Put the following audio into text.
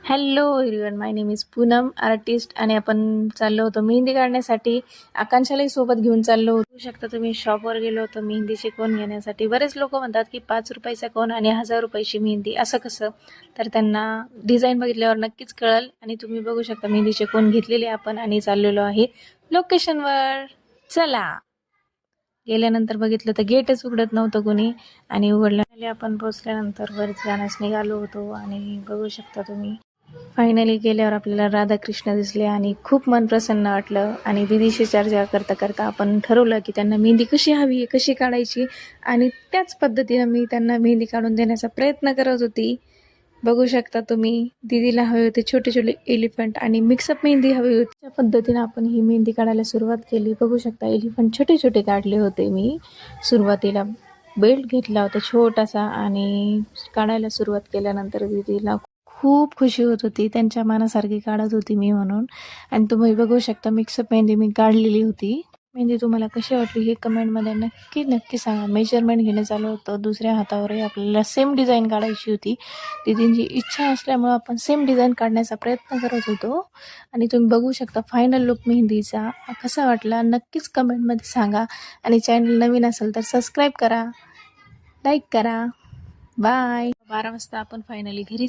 Hello everyone, my name is Poonam artist आणि आपण चाललो होतो मेहंदी काढण्यासाठी. आकांक्षालाही सोबत घेऊन चाललो होतो. बघू शकता तुम्ही, शॉपवर गेलो होतो मेहंदीचे कोन घेण्यासाठी. बरेच लोक म्हणतात की 5 रुपयाचा कोन आणि 1000 रुपयाची मेहंदी, असं कसं? तर त्यांना डिझाईन बघितल्यावर नक्कीच कळेल. आणि तुम्ही बघू शकता मेहंदीचे कोन घेतलेले आपण आणि चाललेलो आहे लोकेशनवर. चला. गेल्यानंतर बघितलं तर गेटच उघडत नव्हतं कोणी, आणि उघडल्याने आपण पोहोचल्यानंतर वर जाण्यास निघालो होतो. आणि बघू शकता तुम्ही, फायनली गेल्यावर आपल्याला राधाकृष्ण दिसले आणि खूप मन प्रसन्न वाटलं. आणि दीदीशी चर्चा करता करता आपण ठरवलं की त्यांना मेहंदी कशी हवी, कशी काढायची, आणि त्याच पद्धतीनं मी त्यांना मेहंदी काढून देण्याचा प्रयत्न करत होती. बघू शकता तुम्ही, दीदीला हवे होते छोटे छोटे एलिफंट आणि मिक्सअप मेहंदी हवी होती. त्या पद्धतीनं आपण ही मेहंदी काढायला सुरुवात केली. बघू शकता एलिफंट छोटे छोटे काढले होते मी सुरुवातीला. बेल्ट घेतला होता छोटासा आणि काढायला सुरुवात केल्यानंतर दीदीला खूप खुशी होत होती. त्यांच्या मनासारखी काढत होती मी म्हणून. आणि तुम्ही बघू शकता मिक्सअप मेहंदी मी काढलेली होती. मेहंदी तुम्हाला कशी वाटली हे कमेंटमध्ये नक्की नक्की सांगा. मेजरमेंट घेणं चालू होतं. दुसऱ्या हातावरही आपल्याला सेम डिझाईन काढायची होती. दीदींची इच्छा असल्यामुळं आपण सेम डिझाईन काढण्याचा प्रयत्न करत होतो. आणि तुम्ही बघू शकता फायनल लुक मेहंदीचा कसा वाटला नक्कीच कमेंटमध्ये सांगा. आणि चॅनल नवीन असेल तर सबस्क्राईब करा, लाईक करा. बाय. 12 वाजता आपण फायनली घरी